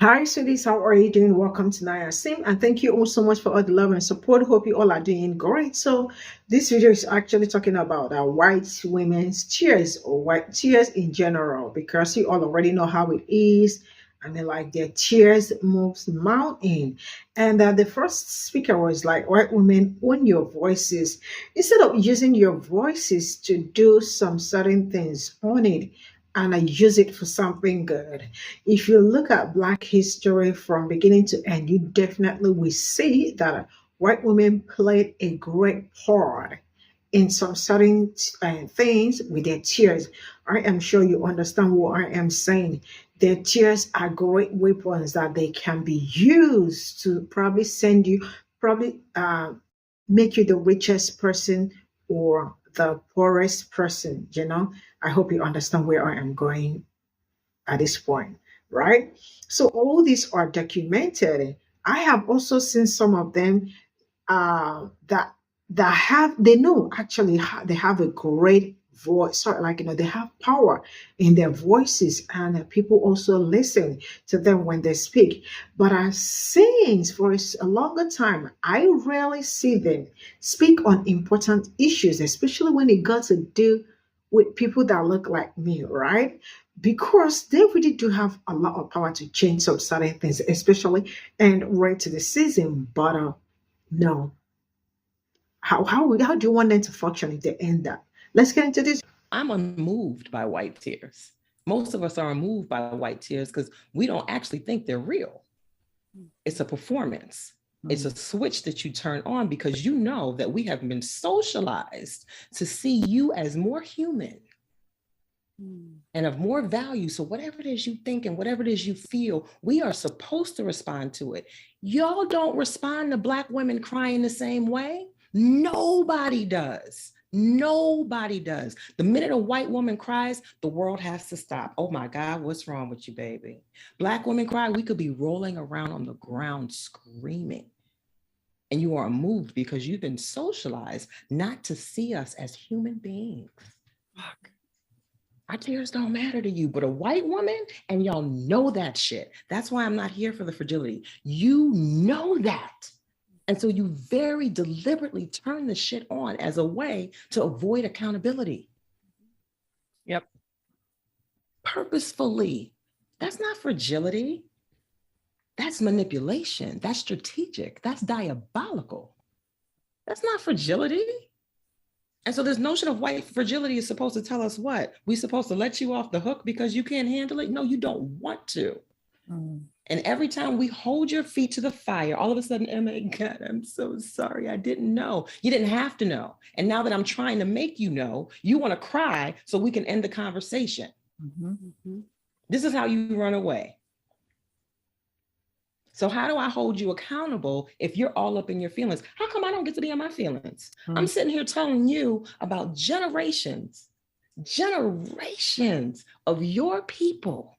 Hi, Sudis. How are you doing? Welcome to Naya Sim, and thank you all so much for all the love and support. Hope you all are doing great. So, this video is actually talking about white women's tears or white tears in general, because you all already know how it is. I mean, like their tears moves mountain. And the first speaker was like, white women, own your voices. Instead of using your voices to do some certain things, own it and use it for something good. If you look at Black history from beginning to end, you definitely will see that white women played a great part in some certain things with their tears. I am sure you understand what I am saying. Their tears are great weapons that they can be used to probably send you, probably make you the richest person or the poorest person. I hope you understand where I am going at this point, right? So all these are documented. I have also seen some of them that have they know actually they have a great voice, sort of like they have power in their voices, and people also listen to them when they speak. But I've seen for a longer time, I rarely see them speak on important issues, especially when it got to do with people that look like me, right? Because they really do have a lot of power to change some certain things, especially and right to the season. But no, how do you want them to function if they end that? Let's get into this. I'm unmoved by white tears. Most of us are unmoved by white tears because we don't actually think they're real. It's a performance. It's a switch that you turn on because you know that we have been socialized to see you as more human and of more value. So whatever it is you think and whatever it is you feel, we are supposed to respond to it. Y'all don't respond to Black women crying the same way. Nobody does. Nobody does. The minute a white woman cries, the world has to stop. Oh my God, what's wrong with you, baby? Black women cry, we could be rolling around on the ground screaming. And you are moved because you've been socialized not to see us as human beings. Fuck. Our tears don't matter to you, but a white woman, and y'all know that shit. That's why I'm not here for the fragility. You know that. And so you very deliberately turn the shit on as a way to avoid accountability. Yep. Purposefully. That's not fragility. That's manipulation. That's strategic. That's diabolical. That's not fragility. And so this notion of white fragility is supposed to tell us what? We're supposed to let you off the hook because you can't handle it? No, you don't want to. And every time we hold your feet to the fire, all of a sudden, oh my God, I'm so sorry. I didn't know. You didn't have to know. And now that I'm trying to make you know, you want to cry so we can end the conversation. This is how you run away. So how do I hold you accountable if you're all up in your feelings? How come I don't get to be in my feelings? I'm sitting here telling you about generations of your people,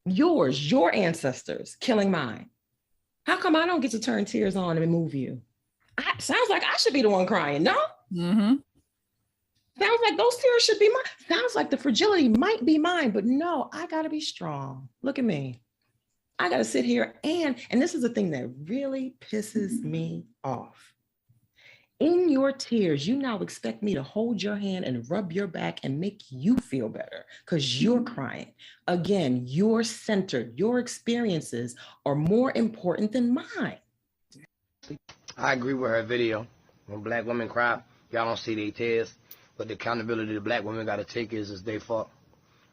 your ancestors killing mine. How come I don't get to turn tears on and move you? Sounds like I should be the one crying, no? Sounds like those tears should be mine. Sounds like the fragility might be mine, but no, I gotta be strong. Look at me. I got to sit here and this is the thing that really pisses me off. In your tears, you now expect me to hold your hand and rub your back and make you feel better because you're crying. Again, you're centered. Your experiences are more important than mine. I agree with her video. When Black women cry, y'all don't see their tears, but the accountability the Black women got to take is their fault.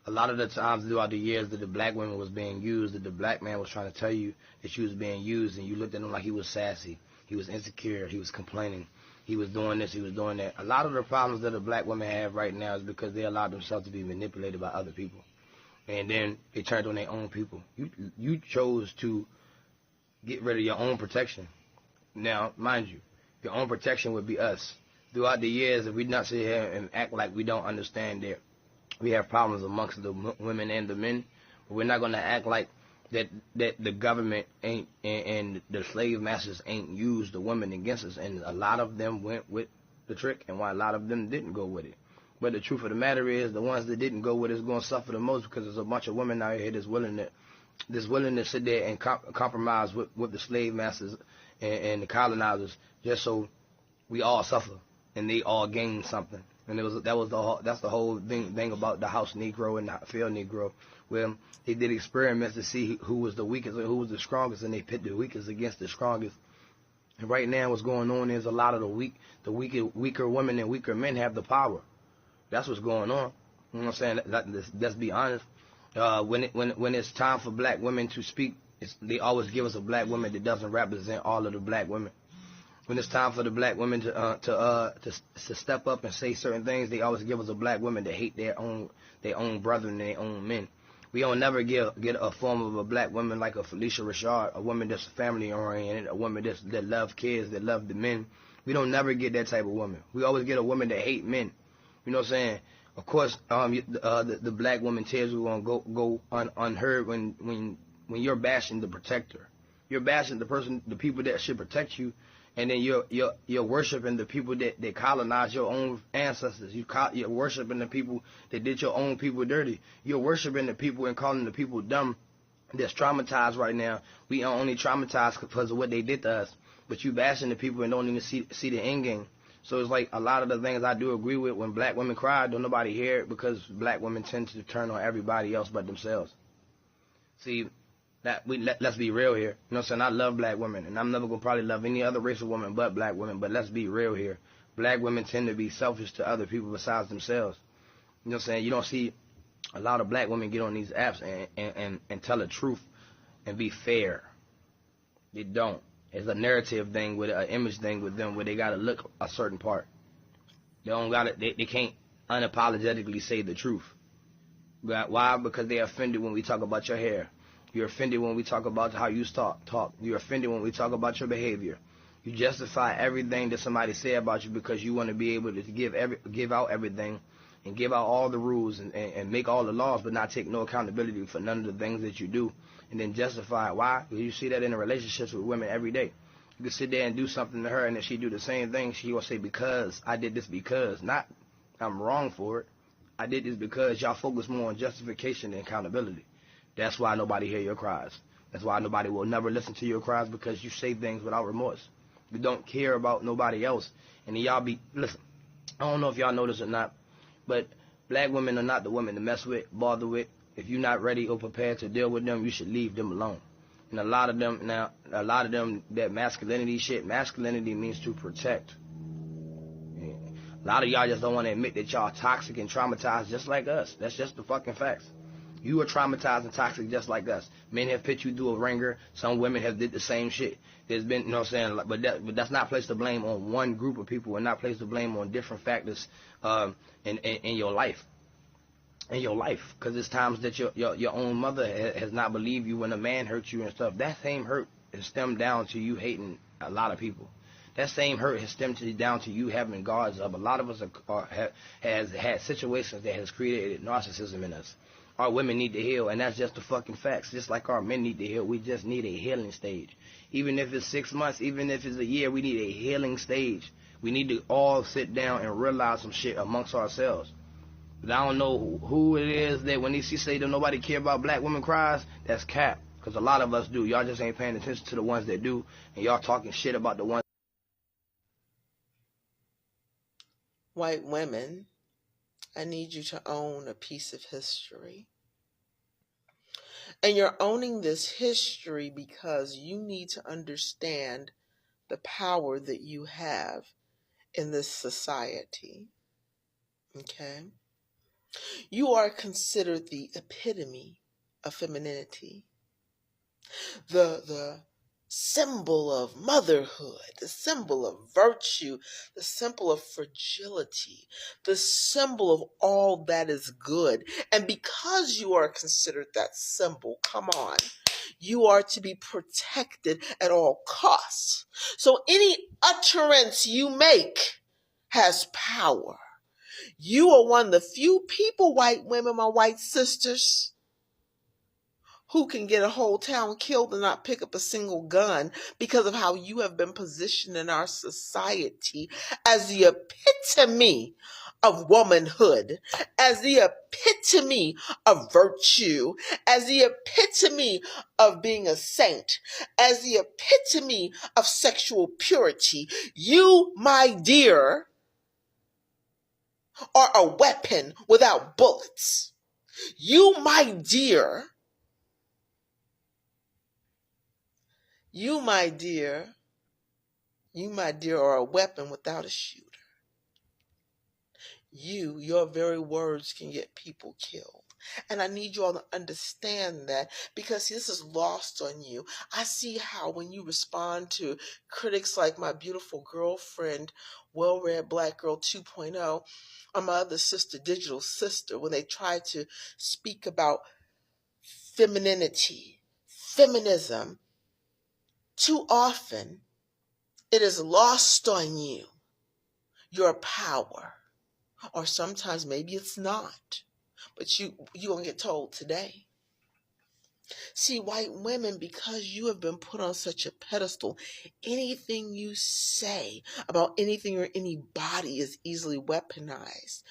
A lot of the times throughout the years that the Black woman was being used, that the Black man was trying to tell you that she was being used, and you looked at him like he was sassy, he was insecure, he was complaining, he was doing this, he was doing that. A lot of the problems that the Black women have right now is because they allowed themselves to be manipulated by other people. And then they turned on their own people. You chose to get rid of your own protection. Now, mind you, your own protection would be us. Throughout the years, if we not sit here and act like we don't understand that we have problems amongst the women and the men, but we're not going to act like that the government ain't and the slave masters ain't used the women against us, and a lot of them went with the trick, and why a lot of them didn't go with it. But the truth of the matter is, the ones that didn't go with it is going to suffer the most because there's a bunch of women out here that's willing to this willingness to sit there and compromise with the slave masters and the colonizers just so we all suffer and they all gain something. And that's the whole thing about the house Negro and the field Negro, where they did experiments to see who was the weakest and who was the strongest, and they pit the weakest against the strongest. And right now, what's going on is a lot of the weaker women and weaker men have the power. That's what's going on. You know what I'm saying? Let's be honest. When it's time for black women to speak, they always give us a black woman that doesn't represent all of the black women. When it's time for the black women to step up and say certain things, they always give us a black woman that hate their own brethren, their own men. We don't never get a form of a black woman like a Felicia Rashad, a woman that's family oriented, a woman that love kids, that love the men. We don't never get that type of woman. We always get a woman that hate men. You know what I'm saying? Of course, the black woman tears are gonna go unheard when you're bashing the protector. You're bashing the people that should protect you. And then you're worshiping the people that colonized your own ancestors. You're worshiping the people that did your own people dirty. You're worshiping the people and calling the people dumb that's traumatized right now. We are only traumatized because of what they did to us. But you bashing the people and don't even see the end game. So it's like a lot of the things I do agree with. When black women cry, don't nobody hear it because black women tend to turn on everybody else but themselves. See, let's be real here. You know what I'm saying? I love black women, and I'm never going to probably love any other race of woman but black women, but let's be real here. Black women tend to be selfish to other people besides themselves. You know what I'm saying? You don't see a lot of black women get on these apps and tell the truth and be fair. They don't. It's a narrative thing with an image thing with them where they got to look a certain part. They don't got it. They can't unapologetically say the truth. Why? Because they're offended when we talk about your hair. You're offended when we talk about how you talk. You're offended when we talk about your behavior. You justify everything that somebody say about you because you want to be able to give out everything and give out all the rules and make all the laws, but not take no accountability for none of the things that you do, and then justify it. Why? Because you see that in the relationships with women every day. You can sit there and do something to her, and then she do the same thing. She will say, because I did this because, not I'm wrong for it. I did this because. Y'all focus more on justification than accountability. That's why nobody hear your cries. That's why nobody will never listen to your cries, because you say things without remorse. You don't care about nobody else. And then y'all listen, I don't know if y'all know this or not, but black women are not the women to mess with, bother with. If you're not ready or prepared to deal with them, you should leave them alone. And a lot of them, that masculinity means to protect. A lot of y'all just don't want to admit that y'all toxic and traumatized just like us. That's just the fucking facts. You are traumatized and toxic just like us. Men have put you through a ringer. Some women have did the same shit. There's been, you know what I'm saying, but that's not placed the blame on one group of people, and not placed the blame on different factors in your life. In your life, because there's times that your own mother has not believed you when a man hurt you and stuff. That same hurt is stemmed down to you hating a lot of people. That same hurt has stemmed down to you having guards up. A lot of us has had situations that has created narcissism in us. Our women need to heal, and that's just the fucking facts. Just like our men need to heal, we just need a healing stage. Even if it's 6 months, even if it's a year, we need a healing stage. We need to all sit down and realize some shit amongst ourselves. But I don't know who it is that when they say that nobody care about black women cries, that's cap. Because a lot of us do. Y'all just ain't paying attention to the ones that do, and y'all talking shit about the ones. White women, I need you to own a piece of history. And you're owning this history because you need to understand the power that you have in this society. Okay? You are considered the epitome of femininity. The symbol of motherhood, the symbol of virtue, the symbol of fragility, the symbol of all that is good. And because you are considered that symbol, come on, you are to be protected at all costs. So any utterance you make has power. You are one of the few people, white women, my white sisters, who can get a whole town killed and not pick up a single gun because of how you have been positioned in our society as the epitome of womanhood, as the epitome of virtue, as the epitome of being a saint, as the epitome of sexual purity. You, my dear, are a weapon without bullets. You, my dear, You, my dear, are a weapon without a shooter. Your very words can get people killed. And I need you all to understand that, because this is lost on you. I see how when you respond to critics like my beautiful girlfriend, Well-Read Black Girl 2.0, or my other sister, Digital Sister, when they try to speak about femininity, feminism, too often it is lost on you, your power. Or sometimes maybe it's not, but you're going to get told today. See, white women, because you have been put on such a pedestal, anything you say about anything or anybody is easily weaponized.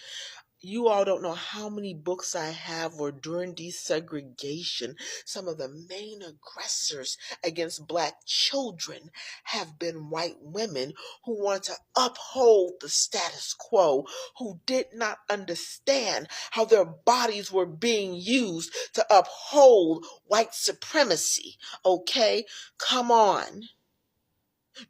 You all don't know how many books I have where during desegregation, some of the main aggressors against Black children have been white women who want to uphold the status quo, who did not understand how their bodies were being used to uphold white supremacy. Okay? Come on.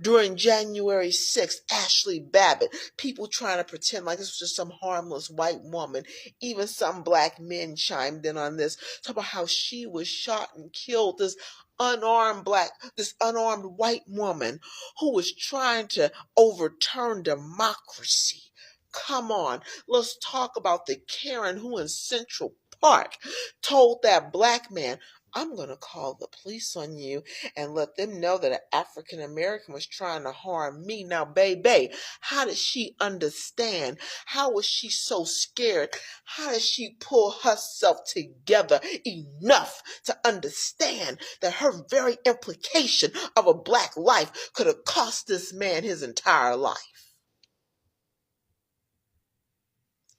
During January 6th, Ashley Babbitt, people trying to pretend like this was just some harmless white woman. Even some Black men chimed in on this, talking about how she was shot and killed, this unarmed white woman who was trying to overturn democracy. Come on, let's talk about the Karen who in Central Park told that Black man, I'm going to call the police on you and let them know that an African American was trying to harm me. Now, baby, how did she understand? How was she so scared? How did she pull herself together enough to understand that her very implication of a Black life could have cost this man his entire life?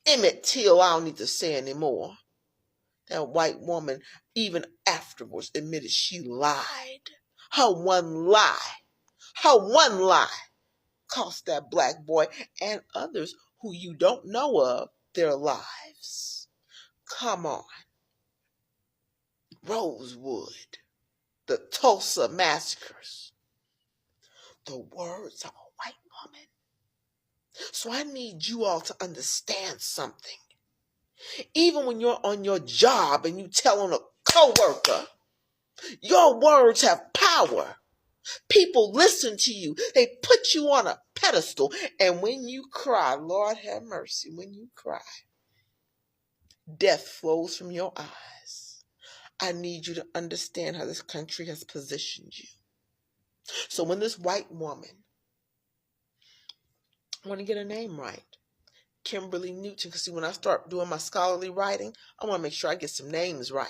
Emmett Till, I don't need to say anymore. That white woman, even afterwards, admitted she lied. Her one lie cost that Black boy and others who you don't know of their lives. Come on. Rosewood, the Tulsa massacres, the words of a white woman. So I need you all to understand something. Even when you're on your job and you tell on a coworker, your words have power. People listen to you. They put you on a pedestal. And when you cry, Lord have mercy, when you cry, death flows from your eyes. I need you to understand how this country has positioned you. So when this white woman, I want to get her name right, Kimberly Newton, because see, when I start doing my scholarly writing, I want to make sure I get some names right.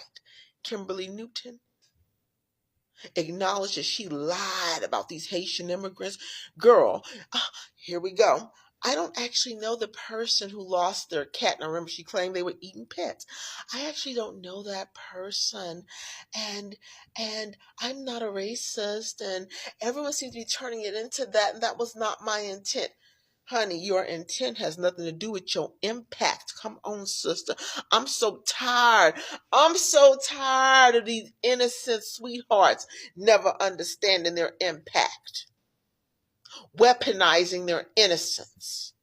Kimberly Newton acknowledged that she lied about these Haitian immigrants. Girl, here we go. I don't actually know the person who lost their cat. Now remember, she claimed they were eating pets. I actually don't know that person. And I'm not a racist. And everyone seems to be turning it into that. And that was not my intent. Honey, your intent has nothing to do with your impact. Come on, sister. I'm so tired. I'm so tired of these innocent sweethearts never understanding their impact, weaponizing their innocence.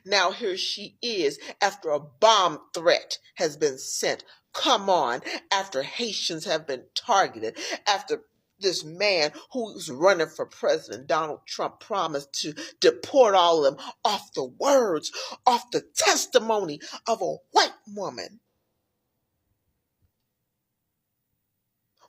Now here she is after a bomb threat has been sent. Come on, after Haitians have been targeted, after this man who's running for president, Donald Trump, promised to deport all of them off the words, off the testimony of a white woman.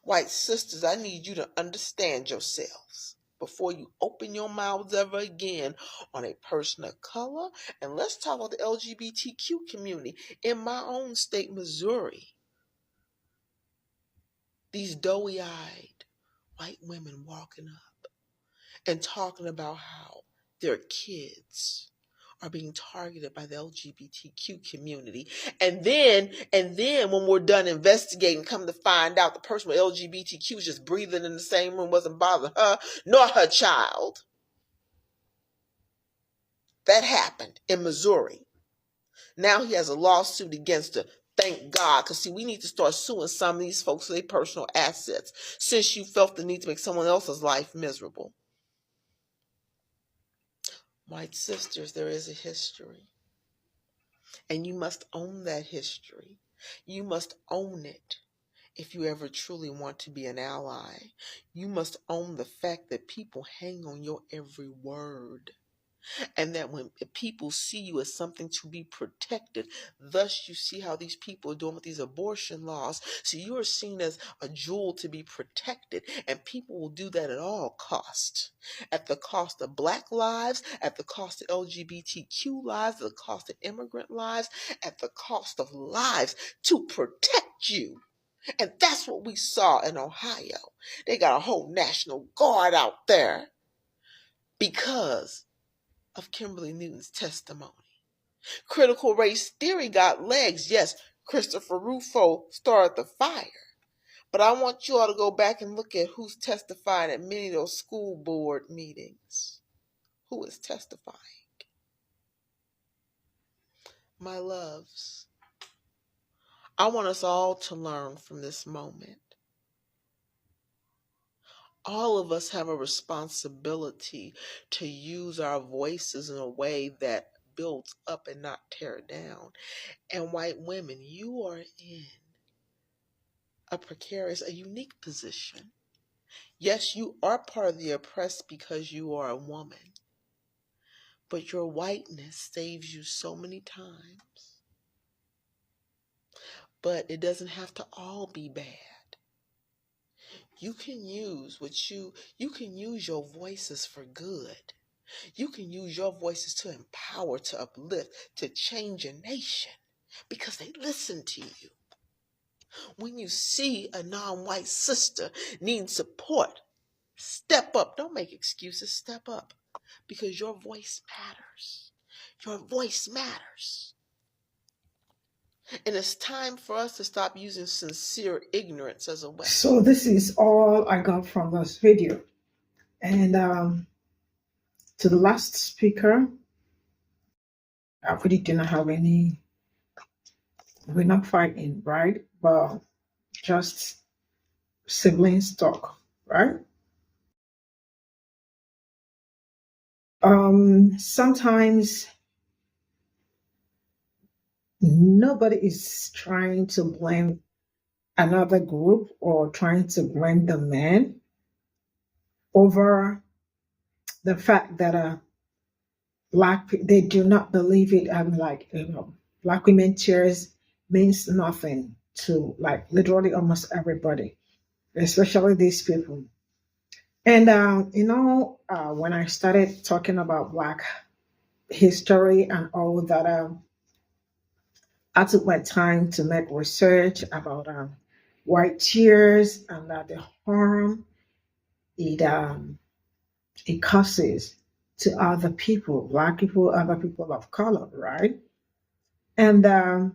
White sisters, I need you to understand yourselves before you open your mouths ever again on a person of color. And let's talk about the LGBTQ community in my own state, Missouri. These doughy-eyed white women walking up and talking about how their kids are being targeted by the LGBTQ community. And then when we're done investigating, come to find out the person with LGBTQ was just breathing in the same room, wasn't bothering her nor her child. That happened in Missouri. Now he has a lawsuit against her. Thank God. Because, see, we need to start suing some of these folks for their personal assets since you felt the need to make someone else's life miserable. White sisters, there is a history. And you must own that history. You must own it if you ever truly want to be an ally. You must own the fact that people hang on your every word. And that when people see you as something to be protected, thus you see how these people are doing with these abortion laws. So you are seen as a jewel to be protected. And people will do that at all costs. At the cost of Black lives, at the cost of LGBTQ lives, at the cost of immigrant lives, at the cost of lives to protect you. And that's what we saw in Ohio. They got a whole National Guard out there because of Kimberly Newton's testimony. Critical race theory got legs. Yes, Christopher Rufo started the fire. But I want you all to go back and look at who's testifying at many of those school board meetings. Who is testifying? My loves, I want us all to learn from this moment. All of us have a responsibility to use our voices in a way that builds up and not tear down. And white women, you are in a precarious, a unique position. Yes, you are part of the oppressed because you are a woman. But your whiteness saves you so many times. But it doesn't have to all be bad. You can use you can use your voices for good. You can use your voices to empower, to uplift, to change a nation because they listen to you. When you see a non-white sister needing support, step up. Don't make excuses. Step up because your voice matters. Your voice matters. And it's time for us to stop using sincere ignorance as a weapon. So this is all I got from this video. And to the last speaker, I really do not have any, we're not fighting, right? But just siblings talk, right? Sometimes nobody is trying to blame another group or trying to blame the man over the fact that they do not believe it. Black women tears means nothing to like literally almost everybody, especially these people. And when I started talking about Black history and all that, I took my time to make research about white tears and the harm it causes to other people, Black people, other people of color, right? And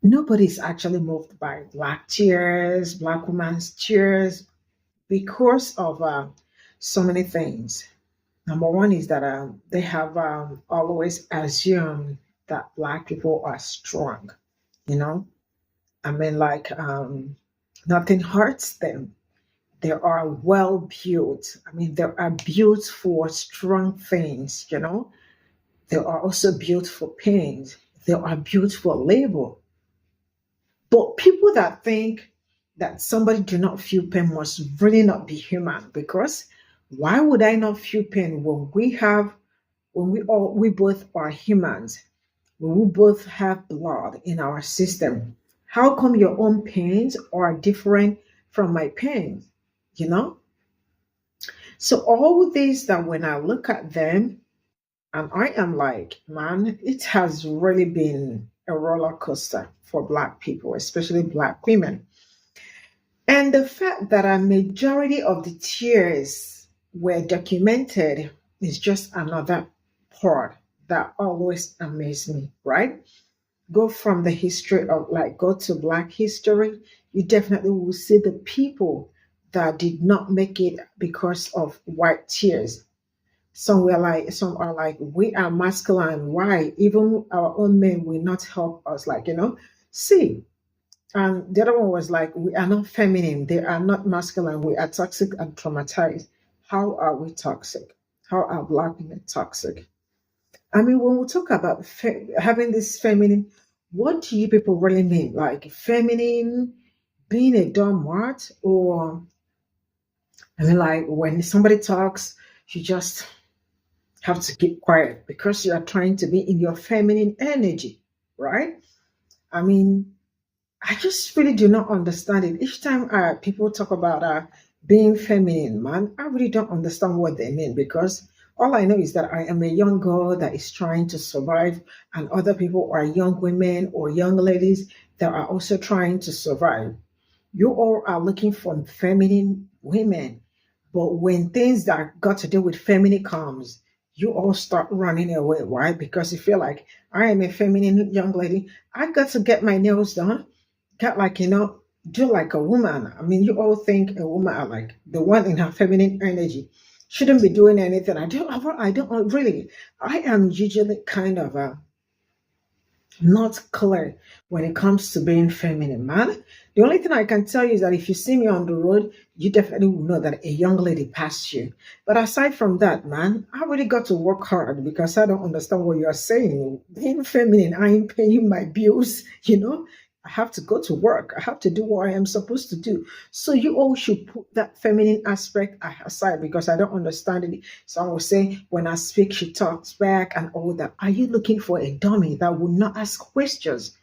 nobody's actually moved by Black tears, Black women's tears, because of so many things. Number one is that they have always assumed that Black people are strong, you know? I mean, nothing hurts them. They are well built. I mean, they are built for strong things, you know? They are also built for pains. They are built for labor. But people that think that somebody do not feel pain must really not be human, because why would I not feel pain when we both are humans, when we both have blood in our system? How come your own pains are different from my pains? You know? So all these that when I look at them, and I am like, man, it has really been a roller coaster for Black people, especially Black women. And the fact that a majority of the tears were documented is just another part that always amazed me, right? Go from the history of, like, go to Black history, you definitely will see the people that did not make it because of white tears. Some are like, we are masculine. Why? Even our own men will not help us. Like, see. And the other one was like, we are not feminine. They are not masculine. We are toxic and traumatized. How are we toxic? How are Black women toxic? I mean, when we talk about having this feminine, what do you people really mean? Like feminine, being a doormat, or I mean, like when somebody talks, you just have to keep quiet because you are trying to be in your feminine energy, right? I mean, I just really do not understand it. Each time people talk about being feminine, man, I really don't understand what they mean because all I know is that I am a young girl that is trying to survive, and other people are young women or young ladies that are also trying to survive. You all are looking for feminine women, but when things that got to do with feminine comes, you all start running away. Why? Because you feel like I am a feminine young lady. I got to get my nails done. Got like, do like a woman. I mean, you all think a woman are like the one in her feminine energy shouldn't be doing anything. I don't really. I am usually kind of a not clear when it comes to being feminine, man. The only thing I can tell you is that if you see me on the road, you definitely will know that a young lady passed you. But aside from that, man, I really got to work hard because I don't understand what you're saying. Being feminine, I ain't paying my bills, I have to go to work. I have to do what I am supposed to do. So you all should put that feminine aspect aside because I don't understand it. Some will say, when I speak, she talks back and all that. Are you looking for a dummy that will not ask questions,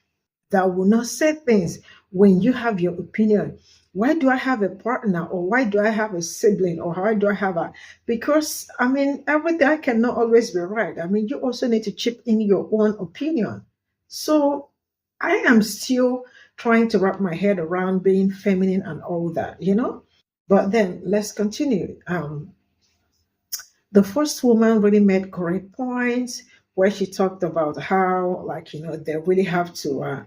that will not say things when you have your opinion? Why do I have a partner, or why do I have a sibling, or why do I have a? Because, I mean, everything cannot always be right. I mean, you also need to chip in your own opinion. So I am still trying to wrap my head around being feminine and all that. But then let's continue. The first woman really made great points where she talked about how, like, they really have to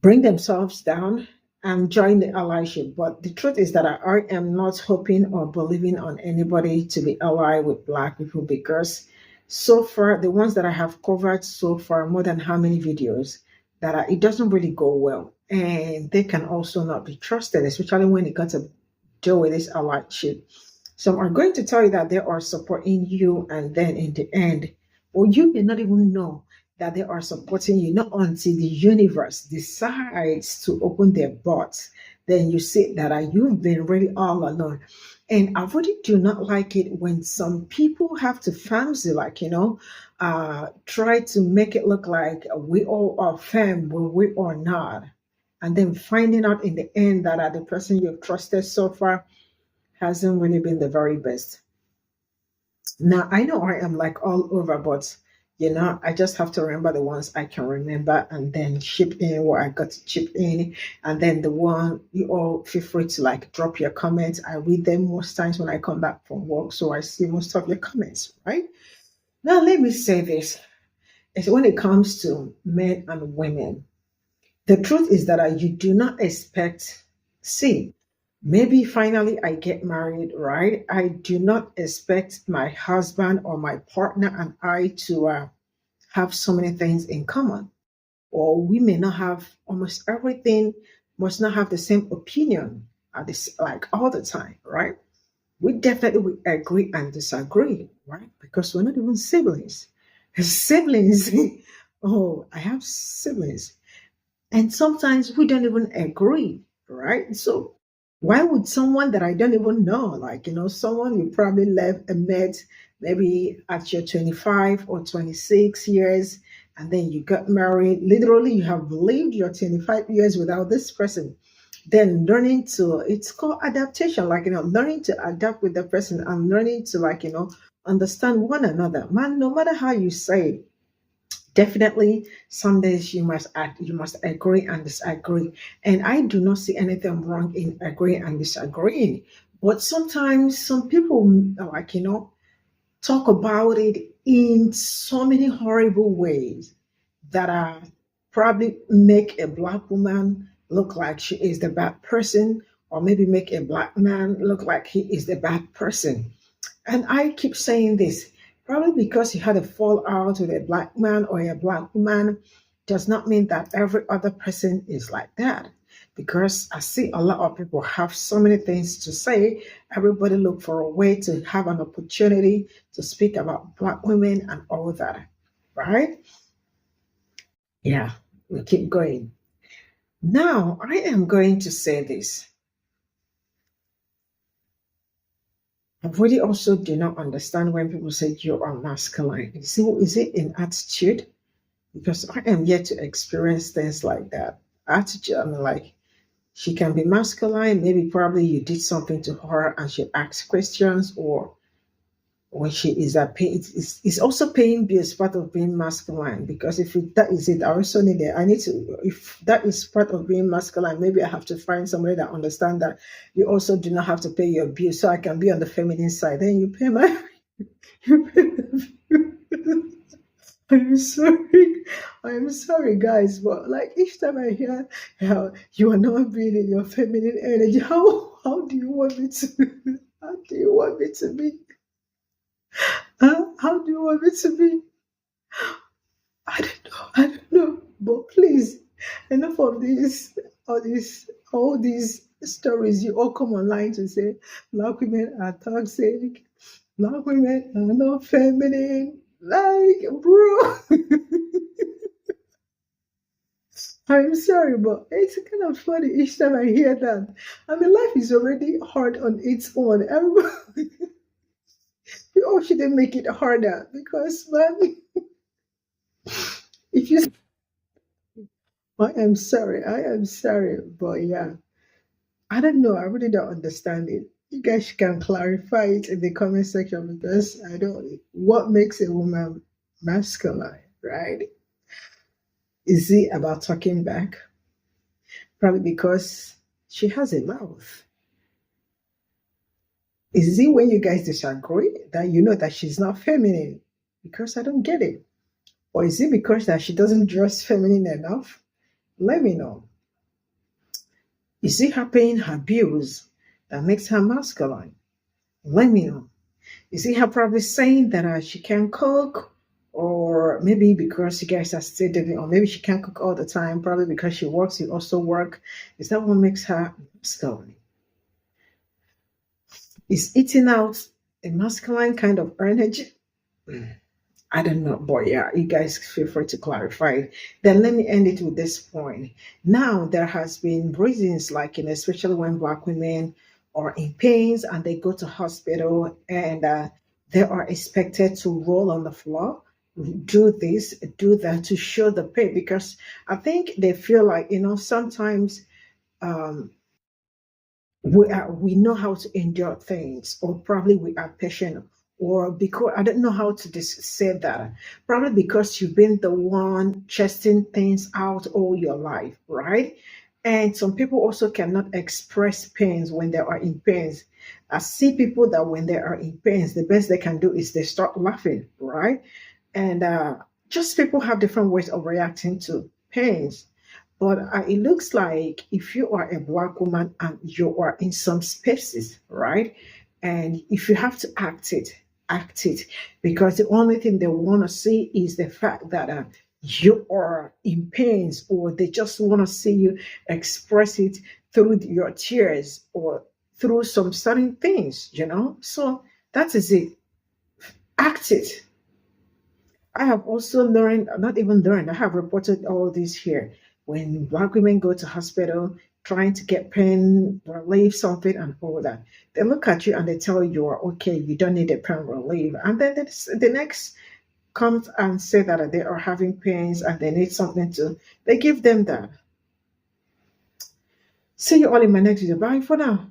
bring themselves down and join the allyship. But the truth is that I am not hoping or believing on anybody to be ally with Black people because so far, the ones that I have covered so far, more than how many videos, it doesn't really go well. And they can also not be trusted, especially when it got to deal with this allyship. Some are going to tell you that they are supporting you, and then in the end, or you may not even know that they are supporting you, not until the universe decides to open their butts. Then you see that you've been really all alone. And I really do not like it when some people have to fancy, like, try to make it look like we all are fam when we are not. And then finding out in the end that the person you've trusted so far hasn't really been the very best. Now, I know I am like all over, but I just have to remember the ones I can remember and then chip in what I got to chip in. And then the one, you all feel free to like drop your comments. I read them most times when I come back from work. So I see most of your comments, right? Now, let me say this. It's when it comes to men and women, the truth is that you do not expect, see, maybe finally I get married, right? I do not expect my husband or my partner and I to have so many things in common. Or we may not have almost everything, must not have the same opinion at this, like all the time, right? We definitely will agree and disagree, right? Because we're not even siblings. Siblings, oh, I have siblings. And sometimes we don't even agree, right? So why would someone that I don't even know, like, someone you probably met maybe at your 25 or 26 years, and then you got married. Literally, you have lived your 25 years without this person. Then it's called adaptation, like, learning to adapt with the person and learning to, like, understand one another. Man, no matter how you say it, Definitely, some days you must agree and disagree, and I do not see anything wrong in agreeing and disagreeing. But sometimes some people, like talk about it in so many horrible ways that probably make a black woman look like she is the bad person, or maybe make a black man look like he is the bad person. And I keep saying this, probably because you had a fallout with a black man or a black woman does not mean that every other person is like that. Because I see a lot of people have so many things to say. Everybody look for a way to have an opportunity to speak about black women and all that. Right? Yeah, we keep going. Now I am going to say this. I really also do not understand when people say you are masculine. Is it in attitude? Because I am yet to experience things like that. Attitude, I mean, like she can be masculine. Maybe probably you did something to her and she asks questions, or when she is at pay, it's also paying bills part of being masculine. Because if that is it, I also need it. I need to, if that is part of being masculine, maybe I have to find somebody that understand that you also do not have to pay your bills, so I can be on the feminine side. Then you pay my, you pay I'm sorry. I'm sorry, guys, but like each time I hear how you are not being in your feminine energy, how do you want me to? How do you want me to be? How do you want me to be? I don't know. I don't know. But please, enough of this, all these stories. You all come online to say black women are toxic, black women are not feminine. Like, bro, I'm sorry, but it's kind of funny each time I hear that. I mean, life is already hard on its own. Everybody, we all shouldn't make it harder because, man, if you, I am sorry, but yeah, I don't know. I really don't understand it. You guys can clarify it in the comment section because I don't. What makes a woman masculine, right? Is it about talking back? Probably because she has a mouth. Is it when you guys disagree that you know that she's not feminine? Because I don't get it. Or is it because that she doesn't dress feminine enough? Let me know. Is it her paying her bills that makes her masculine? Let me know. Is it her probably saying that she can cook? Or maybe because you guys are still dating, or maybe she can't cook all the time, probably because she works, you also work. Is that what makes her masculine? Is eating out a masculine kind of energy? I don't know, but yeah, you guys feel free to clarify. Then let me end it with this point. Now there has been reasons like, especially when black women are in pains and they go to hospital and they are expected to roll on the floor, do this, do that to show the pain because I think they feel like sometimes um, we know how to endure things, or probably we are patient, or because I don't know how to say that. Probably because you've been the one testing things out all your life, right? And some people also cannot express pains when they are in pains. I see people that when they are in pains, the best they can do is they start laughing, right? And just people have different ways of reacting to pains. But it looks like if you are a black woman and you are in some spaces, right? And if you have to act it, because the only thing they want to see is the fact that you are in pains, or they just want to see you express it through your tears or through some certain things. So that is it. Act it. I have also learned, not even learned, I have reported all this here. When black women go to hospital trying to get pain relief, something, and all that, they look at you and they tell you are okay, you don't need a pain relief. And then the next comes and say that they are having pains and they need something they give them that. See you all in my next video. Bye for now.